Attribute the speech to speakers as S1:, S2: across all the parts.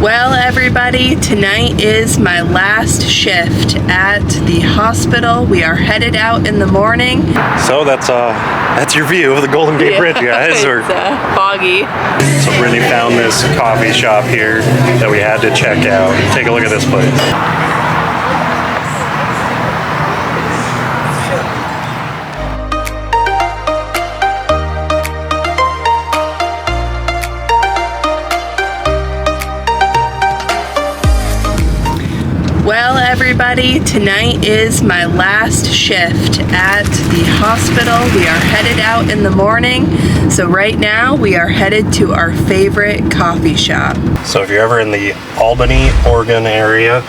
S1: Well, everybody, tonight is my last shift at the hospital. We are headed out in the morning.
S2: So that's your view of the Golden Gate Bridge, guys.
S1: It's foggy.
S2: So Brittany found this coffee shop here that we had to check out. Take a look at this place.
S1: Well, everybody, tonight is my last shift at the hospital. We are headed out in the morning. So right now we are headed to our favorite coffee shop.
S2: So if you're ever in the Albany, Oregon area,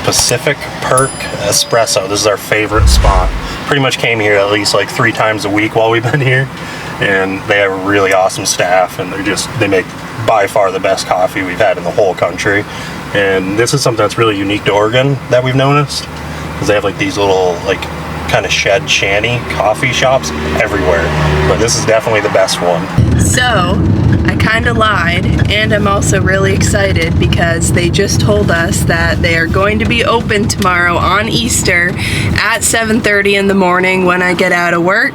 S2: Pacific Perk Espresso, this is our favorite spot. Pretty much came here at least like 3 times a week while we've been here. And they have a really awesome staff, and they make by far the best coffee we've had in the whole country. And this is something that's really unique to Oregon that we've noticed, because they have like these little like kind of shed shanty coffee shops everywhere, but this is definitely the best one. So I kind of lied, and I'm also really excited because they just told us that they are going to be open tomorrow on Easter at 7:30 in the morning when I get out of work.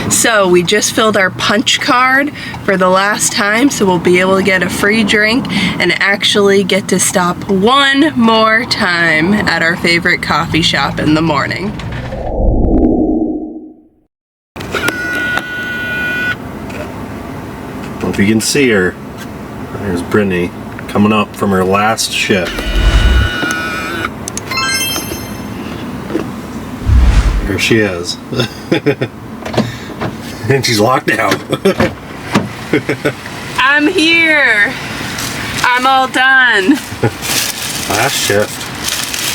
S2: So we just filled our punch card for the last time, so we'll be able to get a free drink and actually get to stop one more time at our favorite coffee shop in the morning. If you can see her, there's Brittany coming up from her last shift. Here she is. And she's locked out. I'm here. I'm all done. Last shift.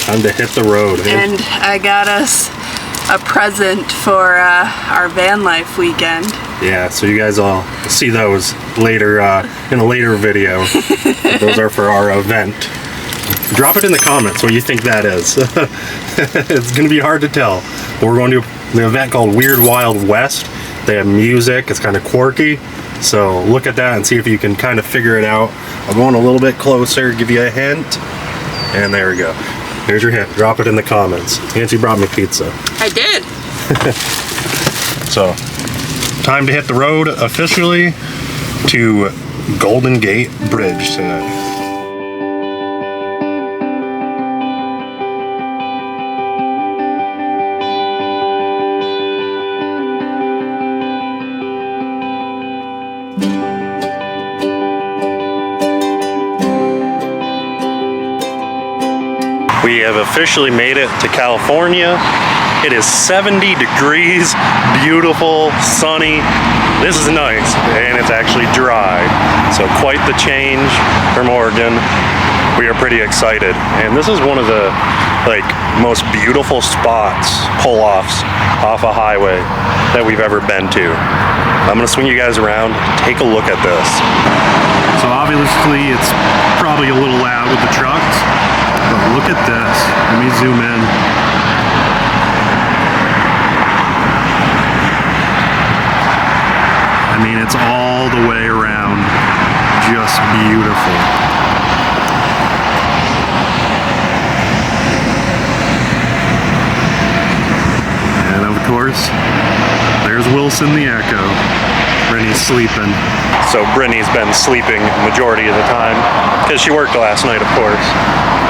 S2: Time to hit the road. And I got us a present for our van life weekend. Yeah, so you guys all see those later in a later video. Those are for our event. Drop it in the comments what you think that is. It's gonna be hard to tell. But we're going to the event called Weird Wild West. They have music, it's kind of quirky. So look at that and see if you can kind of figure it out. I'll go in a little bit closer, give you a hint. And there we go. Here's your hint. Drop it in the comments. Nancy brought me pizza. I did. So, time to hit the road officially to Golden Gate Bridge today. We have officially made it to California. It is 70 degrees, beautiful, sunny. This is nice, and it's actually dry. So quite the change from Oregon. We are pretty excited. And this is one of the most beautiful spots, pull-offs off a highway that we've ever been to. I'm gonna swing you guys around, take a look at this. So obviously it's probably a little loud with the trucks. But look at this. Let me zoom in. I mean, it's all the way around. Just beautiful. And of course, there's Wilson the Echo. Brittany's sleeping. So Brittany's been sleeping majority of the time because she worked last night, of course.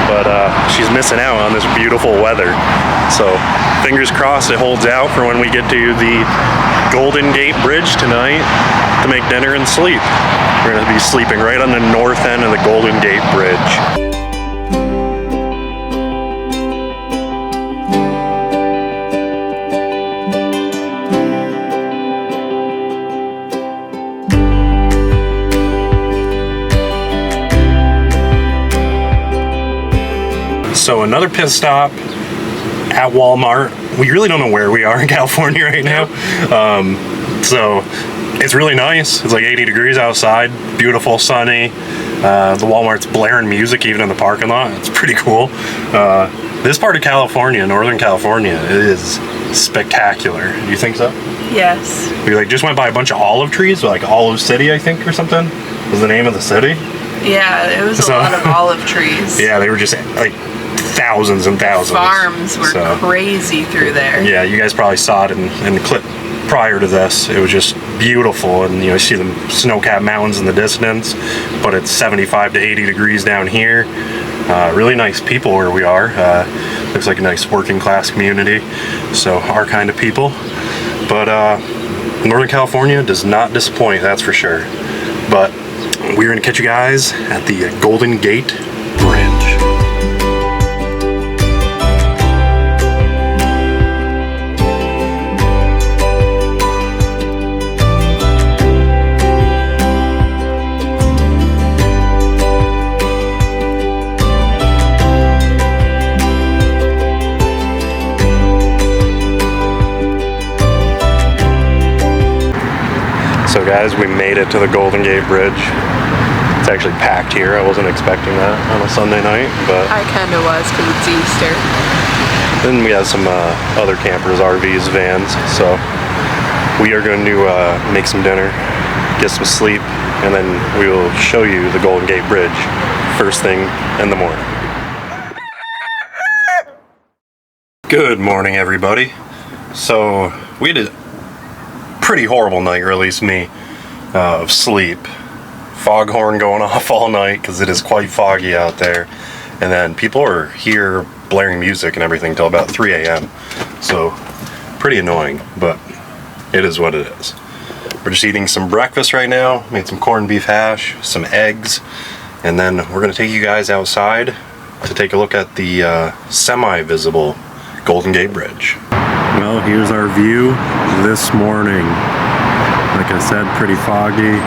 S2: But she's missing out on this beautiful weather. So fingers crossed it holds out for when we get to the Golden Gate Bridge tonight to make dinner and sleep. We're gonna be sleeping right on the north end of the Golden Gate Bridge. So another pit stop at Walmart. We really don't know where we are in California right now. So it's really nice. It's like 80 degrees outside, beautiful, sunny. The Walmart's blaring music even in the parking lot. It's pretty cool. This part of California, Northern California, is spectacular. Do you think so? Yes. We just went by a bunch of olive trees, like Olive City, I think, or something was the name of the city.
S1: Yeah, it was a lot of olive trees.
S2: Yeah, they were just like thousands and thousands.
S1: Farms were crazy through there.
S2: Yeah, you guys probably saw it in the clip prior to this. It was just beautiful, and you see the snow-capped mountains in the distance, but it's 75 to 80 degrees down here. Really nice people where we are. Looks like a nice working class community, so our kind of people. But Northern California does not disappoint, that's for sure. But we're gonna catch you guys at the Golden Gate Bridge. So guys, we made it to the Golden Gate Bridge. It's actually packed here. I wasn't expecting that on a Sunday night, but
S1: I kind of was because it's Easter.
S2: then we have some other campers, RVs, vans. So we are going to make some dinner, get some sleep, and then we will show you the Golden Gate Bridge first thing in the morning. Good morning, everybody. So we had a pretty horrible night, or at least me, of sleep. Foghorn going off all night because it is quite foggy out there, and then people are here blaring music and everything till about 3 a.m. So pretty annoying, but it is what it is. We're just eating some breakfast right now. Made some corned beef hash, some eggs, and then we're gonna take you guys outside to take a look at the semi-visible Golden Gate Bridge. Well, here's our view this morning. Like I said, pretty foggy.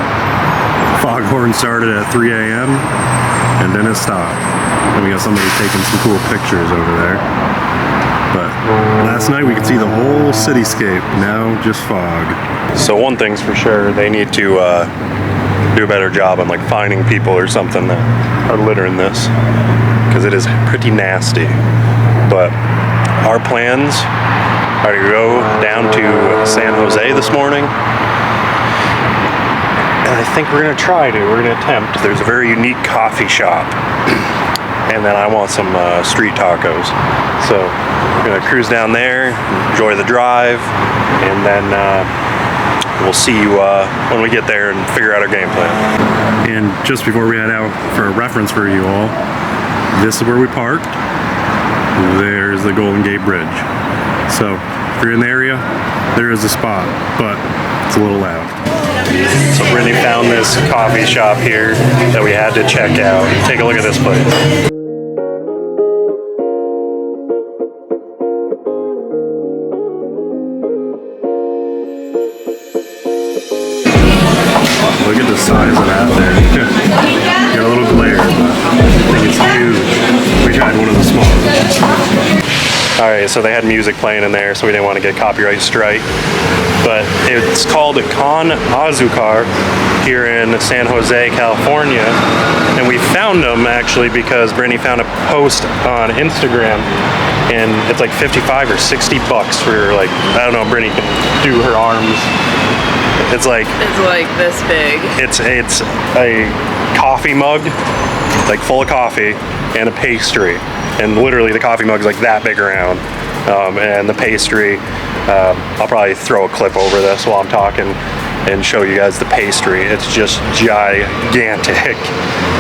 S2: Foghorn started at 3 a.m. and then it stopped. And we got somebody taking some cool pictures over there. But last night we could see the whole cityscape, now just fog. So one thing's for sure, they need to do a better job on like finding people or something that are littering this, because it is pretty nasty. But our plans are to go down to San Jose this morning, and I think we're gonna attempt. There's a very unique coffee shop, and then I want some street tacos. So we're gonna cruise down there, enjoy the drive, and then we'll see you when we get there and figure out our game plan. And just before we head out, for a reference for you all, this is where we parked. There's the Golden Gate Bridge. So if you're in the area, there is a spot, but it's a little loud. So Brittany found this coffee shop here that we had to check out. Take a look at this place. Look at the size of that there. Got a little glare, but I think it's huge. We tried one of the smaller. Alright, so they had music playing in there, so we didn't want to get copyright strike. But it's called Con Azucar here in San Jose, California. And we found them actually because Brittany found a post on Instagram, and it's like 55 or 60 bucks for like, I don't know, Brittany can do her arms. It's like this big. It's a coffee mug, like full of coffee, and a pastry. And literally the coffee mug's like that big around. And the pastry, I'll probably throw a clip over this while I'm talking and show you guys the pastry. It's just gigantic.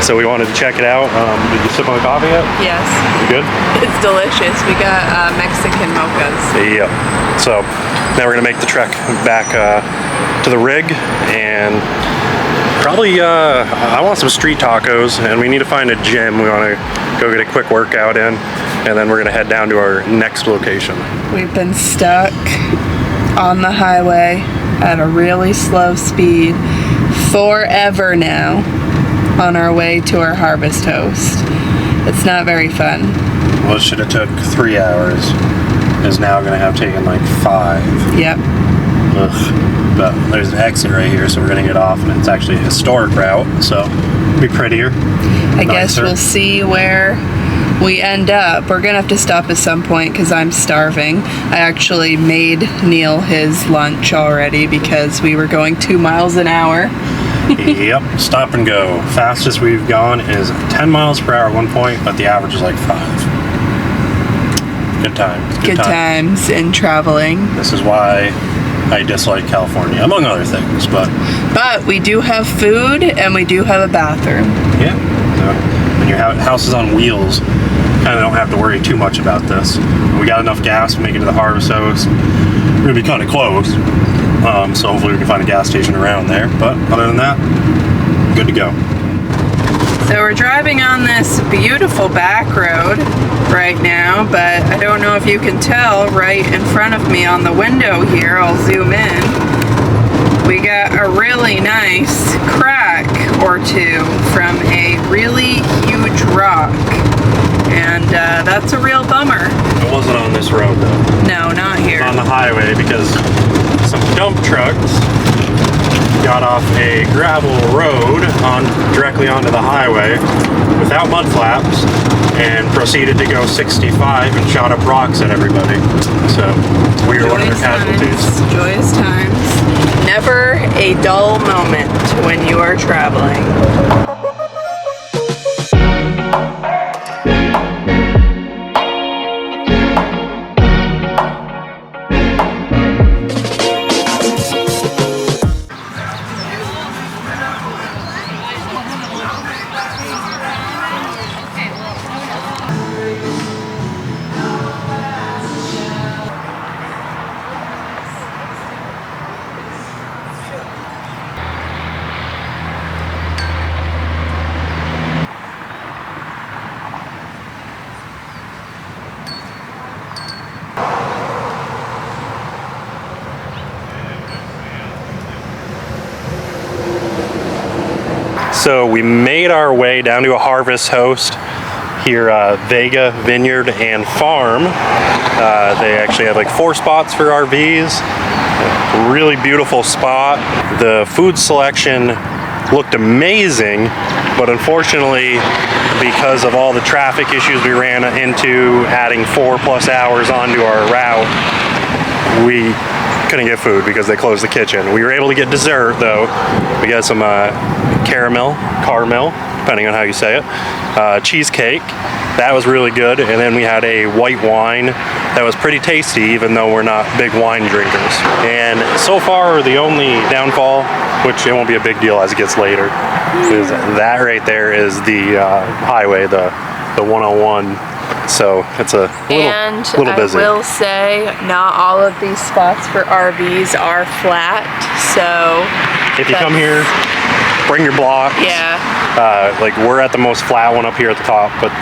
S2: So we wanted to check it out. Did you sip on the coffee yet?
S1: Yes.
S2: You good?
S1: It's delicious. We got Mexican mochas.
S2: Yep. So now we're gonna make the trek back to the rig, and probably I want some street tacos, and we need to find a gym. We want to go get a quick workout in, and then we're gonna head down to our next location. We've been stuck
S1: On the highway at a really slow speed forever now on our way to our harvest host. It's not very fun.
S2: Well, it should have took 3 hours. Is now gonna have taken like 5.
S1: Yep.
S2: Ugh. But there's an exit right here, so we're gonna get off, and it's actually a historic route, so it'll be prettier.
S1: I guess we'll see where we end up. We're gonna have to stop at some point because I'm starving. I actually made Neil his lunch already because we were going 2 miles an hour
S2: Yep, stop and go. Fastest we've gone is 10 miles per hour at one point, but the average is like 5. Good times.
S1: Good times in traveling.
S2: This is why I dislike California, among other things, but
S1: we do have food and we do have a bathroom.
S2: Yeah, so when your house is on wheels, kind of don't have to worry too much about this. We got enough gas to make it to the harvest house. We're gonna be kind of close, so hopefully we can find a gas station around there. But other than that, good to go.
S1: So we're driving on this beautiful back road right now, but I don't know if you can tell right in front of me on the window here, I'll zoom in, we got a really nice crack or two from a really huge rock, and that's a real bummer.
S2: It wasn't on this road though.
S1: No, not here.
S2: It was on the highway because some dump trucks got off a gravel road directly onto the highway without mud flaps and proceeded to go 65 and shot up rocks at everybody. So we were one of their casualties.
S1: Joyous times. Never a dull moment when you are traveling.
S2: So we made our way down to a harvest host here, Vega Vineyard and Farm. They actually have like 4 spots for RVs. Really beautiful spot. The food selection looked amazing, but unfortunately, because of all the traffic issues we ran into, adding 4+ hours onto our route, we couldn't get food because they closed the kitchen. We were able to get dessert though. We got some caramel, depending on how you say it, cheesecake. That was really good. And then we had a white wine that was pretty tasty, even though we're not big wine drinkers. And so far, the only downfall, which it won't be a big deal as it gets later, is that right there is the highway, the 101. So it's a little busy.
S1: I will say, not all of these spots for RVs are flat, so
S2: if you come here, bring your blocks.
S1: Yeah.
S2: Like we're at the most flat one up here at the top, but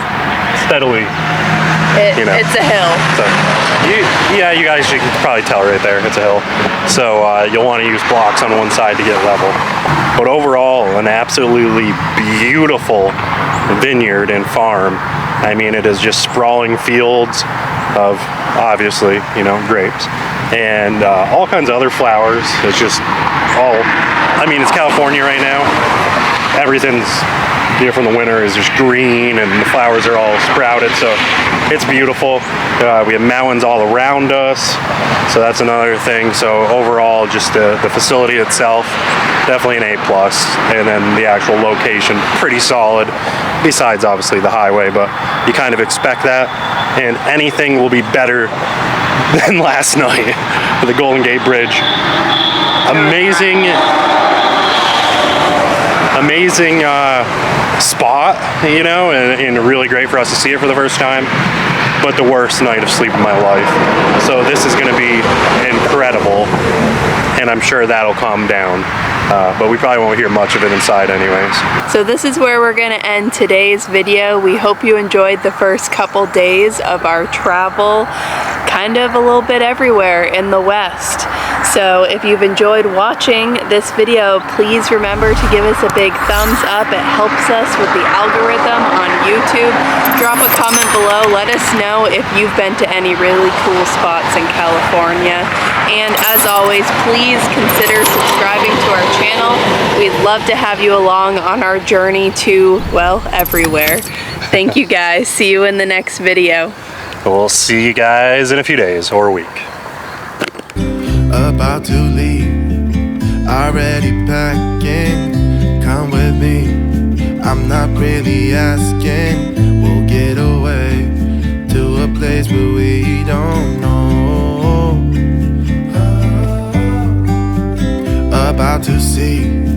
S2: steadily,
S1: it's a hill.
S2: So you guys, you can probably tell right there, it's a hill. So you'll want to use blocks on one side to get level. But overall, an absolutely beautiful vineyard and farm. I mean, it is just sprawling fields of, obviously, grapes and all kinds of other flowers. It's just it's California right now. Everything's, from the winter is just green and the flowers are all sprouted, so it's beautiful. We have mountains all around us, so that's another thing. So overall, just the facility itself, definitely an A+, and then the actual location, pretty solid, besides obviously the highway, but you kind of expect that, and anything will be better than last night with the Golden Gate Bridge. Amazing spot, and really great for us to see it for the first time, but the worst night of sleep of my life. So this is going to be incredible, and I'm sure that'll calm down, but we probably won't hear much of it inside anyways.
S1: So this is where we're going to end today's video. We hope you enjoyed the first couple days of our travel, kind of a little bit everywhere in the West. So if you've enjoyed watching this video, please remember to give us a big thumbs up. It helps us with the algorithm on YouTube. Drop a comment below. Let us know if you've been to any really cool spots in California. And as always, please consider subscribing to our channel. We'd love to have you along on our journey to, well, everywhere. Thank you guys. See you in the next video.
S2: We'll see you guys in a few days or a week.
S3: About to leave, already packing. come with me. I'm not really asking. We'll get away to a place where we don't know. About to see